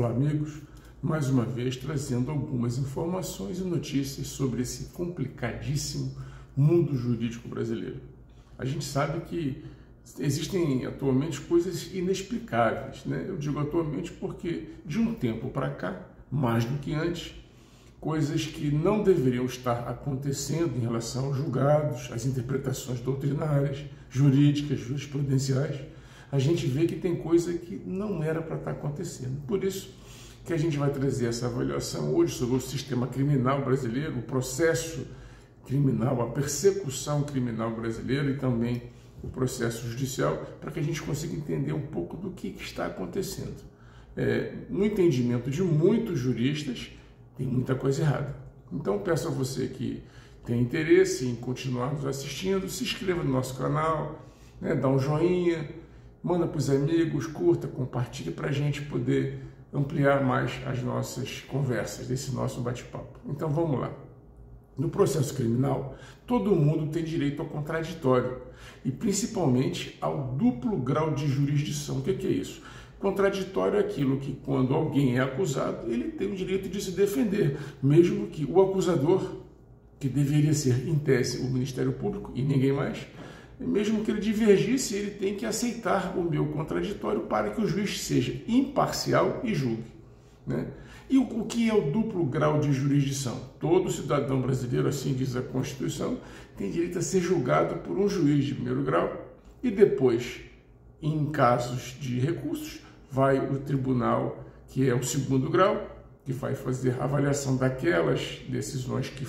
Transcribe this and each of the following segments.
Olá, amigos, mais uma vez trazendo algumas informações e notícias sobre esse complicadíssimo mundo jurídico brasileiro. A gente sabe que existem atualmente coisas inexplicáveis, né? Eu digo atualmente porque de um tempo para cá, mais do que antes, coisas que não deveriam estar acontecendo em relação aos julgados, às interpretações doutrinárias, jurídicas, jurisprudenciais, a gente vê que tem coisa que não era para estar acontecendo. Por isso que a gente vai trazer essa avaliação hoje sobre o sistema criminal brasileiro, o processo criminal, a persecução criminal brasileira e também o processo judicial, para que a gente consiga entender um pouco do que está acontecendo. No entendimento de muitos juristas, tem muita coisa errada. Então peço a você que tem interesse em continuar nos assistindo, se inscreva no nosso canal, dá um joinha, manda para os amigos, curta, compartilhe para a gente poder ampliar mais as nossas conversas, desse nosso bate-papo. Então vamos lá. No processo criminal, todo mundo tem direito ao contraditório e principalmente ao duplo grau de jurisdição. O que é isso? Contraditório é aquilo que, quando alguém é acusado, ele tem o direito de se defender, mesmo que o acusador, que deveria ser, em tese, o Ministério Público e ninguém mais, mesmo que ele divergisse, ele tem que aceitar o meu contraditório para que o juiz seja imparcial e julgue, né? E o que é o duplo grau de jurisdição? Todo cidadão brasileiro, assim diz a Constituição, tem direito a ser julgado por um juiz de primeiro grau e depois, em casos de recursos, vai o tribunal, que é o segundo grau, que vai fazer a avaliação daquelas decisões que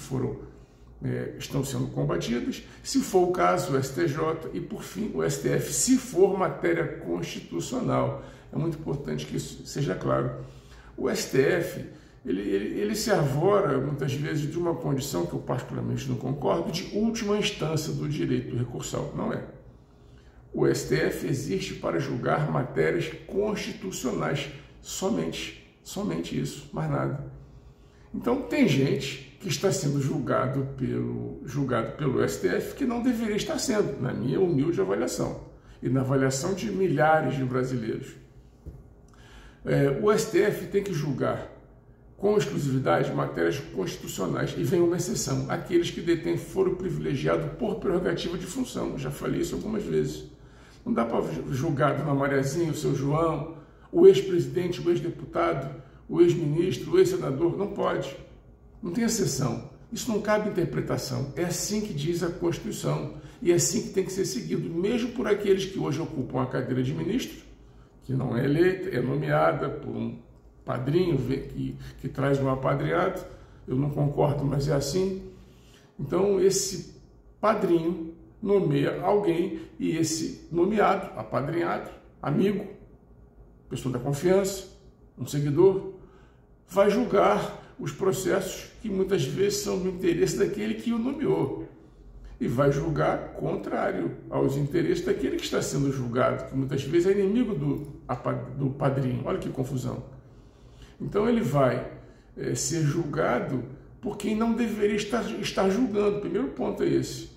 estão sendo combatidas, se for o caso, o STJ e, por fim, o STF, se for matéria constitucional. É muito importante que isso seja claro. O STF, ele se arvora, muitas vezes, de uma condição que eu particularmente não concordo, de última instância do direito recursal. Não é. O STF existe para julgar matérias constitucionais, somente isso, mais nada. Então, tem gente que está sendo julgado pelo STF que não deveria estar sendo, na minha humilde avaliação, e na avaliação de milhares de brasileiros. O STF tem que julgar com exclusividade matérias constitucionais, e vem uma exceção, aqueles que detêm foro privilegiado por prerrogativa de função. Já falei isso algumas vezes. Não dá para julgar Dona Mariazinha, o seu João, o ex-presidente, o ex-deputado, o ex-ministro, o ex-senador. Não pode. Não tem exceção. Isso não cabe interpretação. É assim que diz a Constituição. E é assim que tem que ser seguido, mesmo por aqueles que hoje ocupam a cadeira de ministro, que não é eleita, é nomeada por um padrinho que traz um apadrinhado. Eu não concordo, mas é assim. Então, esse padrinho nomeia alguém e esse nomeado, apadrinhado, amigo, pessoa da confiança, um seguidor, vai julgar os processos que muitas vezes são do interesse daquele que o nomeou e vai julgar contrário aos interesses daquele que está sendo julgado, que muitas vezes é inimigo do padrinho. Olha que confusão. Então ele vai ser julgado por quem não deveria estar julgando. O primeiro ponto é esse.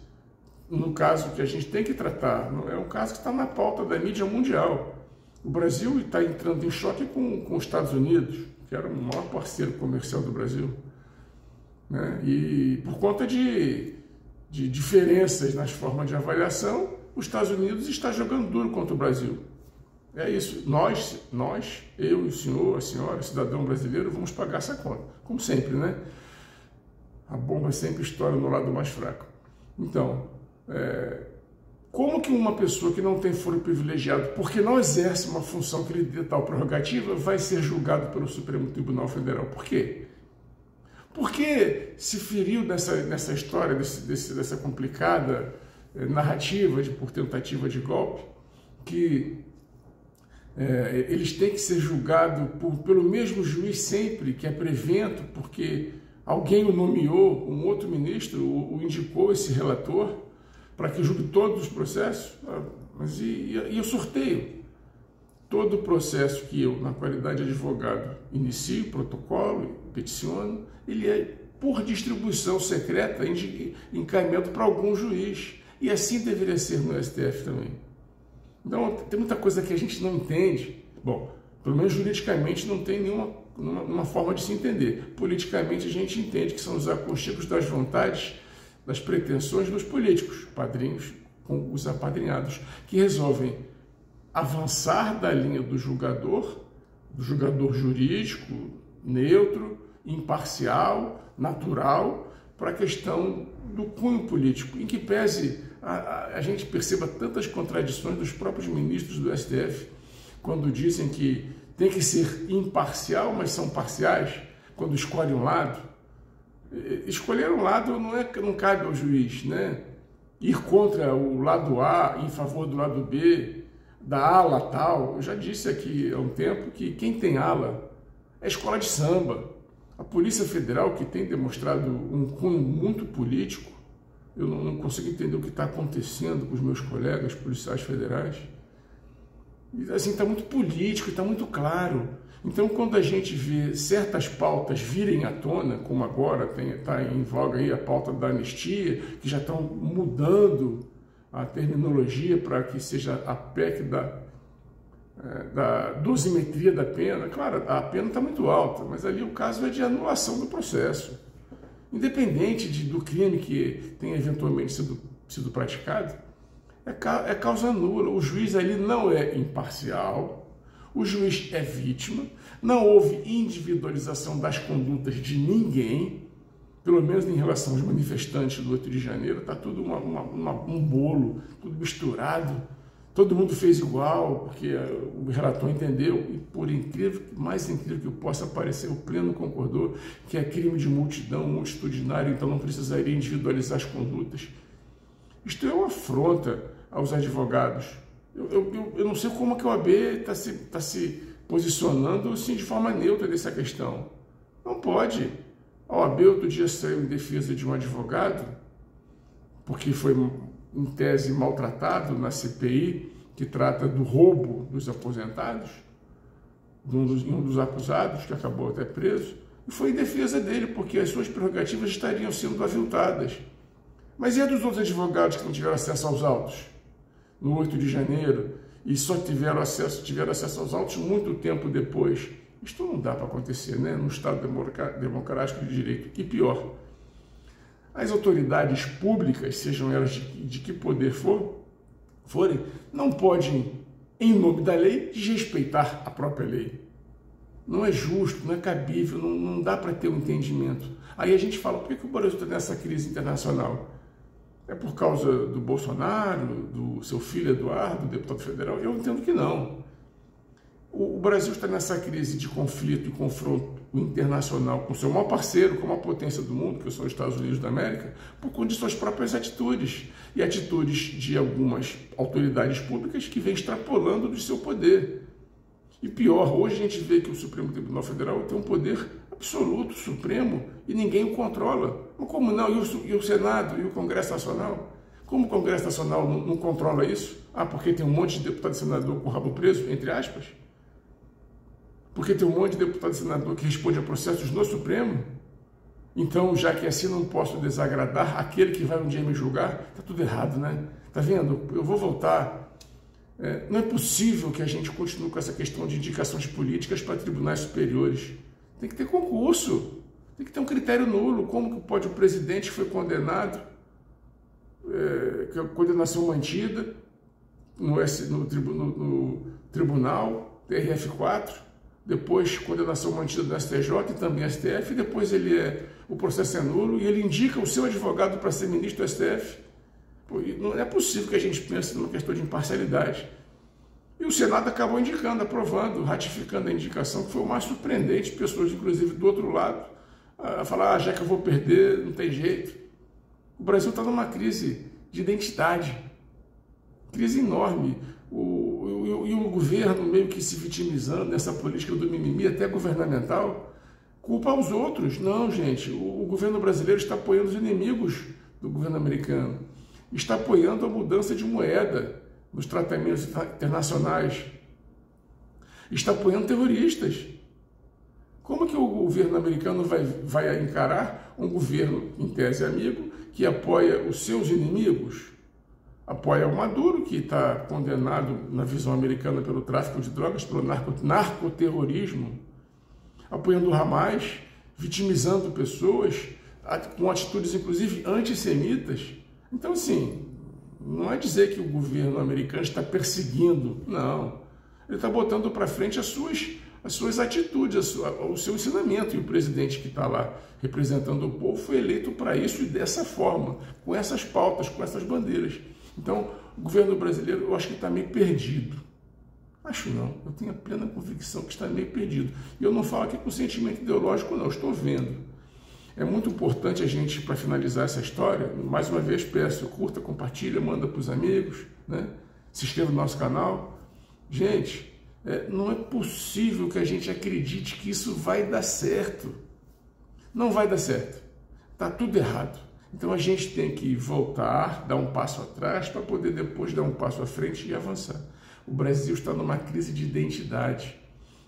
No caso que a gente tem que tratar, é um caso que está na pauta da mídia mundial. O Brasil está entrando em choque com os Estados Unidos, que era o maior parceiro comercial do Brasil, né? E por conta de diferenças nas formas de avaliação, os Estados Unidos está jogando duro contra o Brasil. É isso. Nós, eu, o senhor, a senhora, o cidadão brasileiro, vamos pagar essa conta. Como sempre, né? A bomba sempre estoura no lado mais fraco. Então, como que uma pessoa que não tem foro privilegiado, porque não exerce uma função que lhe dê tal prerrogativa, vai ser julgado pelo Supremo Tribunal Federal? Por quê? Porque se feriu nessa história, dessa complicada narrativa por tentativa de golpe, que eles têm que ser julgados pelo mesmo juiz sempre, que é prevento, porque alguém o nomeou, um outro ministro o indicou, esse relator, para que julgue todos os processos? Mas e o sorteio? Todo o processo que eu, na qualidade de advogado, inicio, protocolo, peticiono, ele é por distribuição secreta, encaminhado para algum juiz. E assim deveria ser no STF também. Então, tem muita coisa que a gente não entende. Bom, Pelo menos juridicamente não tem nenhuma forma de se entender. Politicamente a gente entende que são os aconchegos das vontades, das pretensões dos políticos, padrinhos com os apadrinhados, que resolvem avançar da linha do julgador jurídico, neutro, imparcial, natural, para a questão do cunho político, em que pese a gente perceba tantas contradições dos próprios ministros do STF, quando dizem que tem que ser imparcial, mas são parciais, quando escolhem um lado. Escolher um lado não cabe ao juiz, né? Ir contra o lado A em favor do lado B, da ala tal. Eu já disse aqui há um tempo que quem tem ala é escola de samba. A Polícia Federal, que tem demonstrado um cunho muito político, eu não consigo entender o que está acontecendo com os meus colegas policiais federais. Assim, está muito político, está muito claro. Então, quando a gente vê certas pautas virem à tona, como agora está em voga aí a pauta da anistia, que já estão mudando a terminologia para que seja a PEC da dosimetria da pena. Claro, a pena está muito alta, mas ali o caso é de anulação do processo. Independente do crime que tenha eventualmente sido praticado, é causa nula. O juiz ali não é imparcial, o juiz é vítima, não houve individualização das condutas de ninguém, pelo menos em relação aos manifestantes do 8 de janeiro, está tudo um bolo, tudo misturado, todo mundo fez igual, porque o relator entendeu, e por mais incrível que possa parecer, o pleno concordou que é crime de multidão, multitudinário, então não precisaria individualizar as condutas. Isto é uma afronta aos advogados. Eu não sei como que a OAB está se posicionando assim, de forma neutra nessa questão. Não pode. A OAB outro dia saiu em defesa de um advogado, porque foi, em tese, maltratado na CPI, que trata do roubo dos aposentados, de um dos acusados, que acabou até preso, e foi em defesa dele, porque as suas prerrogativas estariam sendo aviltadas. Mas e a dos outros advogados que não tiveram acesso aos autos no 8 de janeiro e só tiveram acesso aos autos muito tempo depois? Isto não dá para acontecer, né? No Estado democrático de direito. E pior, as autoridades públicas, sejam elas de que poder forem, não podem, em nome da lei, desrespeitar a própria lei. Não é justo, não é cabível, não dá para ter um entendimento. Aí a gente fala, por que o Brasil está nessa crise internacional? É por causa do Bolsonaro, do seu filho Eduardo, deputado federal? Eu entendo que não. O Brasil está nessa crise de conflito e confronto internacional com seu maior parceiro, com a maior potência do mundo, que são os Estados Unidos da América, por conta de suas próprias atitudes. E atitudes de algumas autoridades públicas que vêm extrapolando do seu poder. E pior, hoje a gente vê que o Supremo Tribunal Federal tem um poder absoluto, supremo, e ninguém o controla. Mas como não? E o Senado e o Congresso Nacional? Como o Congresso Nacional não controla isso? Ah, porque tem um monte de deputado e senador com o rabo preso, entre aspas? Porque tem um monte de deputado e senador que responde a processos no Supremo? Então, já que assim não posso desagradar aquele que vai um dia me julgar, está tudo errado, né? Tá vendo? Eu vou voltar. Não é possível que a gente continue com essa questão de indicações políticas para tribunais superiores. Tem que ter concurso, tem que ter um critério nulo. Como que pode o presidente que foi condenado, condenação mantida no tribunal, TRF4, depois condenação mantida no STJ e também STF, e depois o processo é nulo e ele indica o seu advogado para ser ministro do STF. Pô, não é possível que a gente pense numa questão de imparcialidade. E o Senado acabou indicando, aprovando, ratificando a indicação, que foi o mais surpreendente, pessoas, inclusive, do outro lado, a falar, já que eu vou perder, não tem jeito. O Brasil está numa crise de identidade, crise enorme. E o governo meio que se vitimizando nessa política do mimimi, até governamental, culpa os outros. Não, gente, o governo brasileiro está apoiando os inimigos do governo americano, está apoiando a mudança de moeda nos tratamentos internacionais, está apoiando terroristas. Como que o governo americano vai encarar um governo, em tese amigo, que apoia os seus inimigos? apoia o Maduro, que está condenado na visão americana pelo tráfico de drogas, pelo narcoterrorismo, apoiando o Hamas, vitimizando pessoas, com atitudes inclusive antissemitas. Então, assim, não é dizer que o governo americano está perseguindo, não. Ele está botando para frente as suas atitudes, o seu ensinamento. E o presidente que está lá representando o povo foi eleito para isso e dessa forma, com essas pautas, com essas bandeiras. Então, o governo brasileiro, eu acho que está meio perdido. Acho não, eu tenho a plena convicção que está meio perdido. E eu não falo aqui com sentimento ideológico, não, eu estou vendo. É muito importante a gente, para finalizar essa história, mais uma vez peço, curta, compartilha, manda para os amigos, né? Se inscreva no nosso canal. Gente, não é possível que a gente acredite que isso vai dar certo. Não vai dar certo. Está tudo errado. Então a gente tem que voltar, dar um passo atrás para poder depois dar um passo à frente e avançar. O Brasil está numa crise de identidade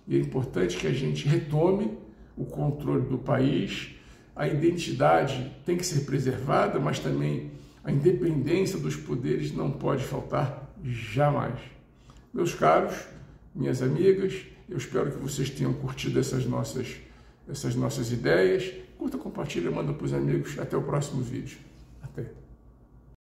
e é importante que a gente retome o controle do país. A identidade tem que ser preservada, mas também a independência dos poderes não pode faltar jamais. Meus caros, minhas amigas, eu espero que vocês tenham curtido essas nossas ideias. Curta, compartilha, manda para os amigos. Até o próximo vídeo. Até.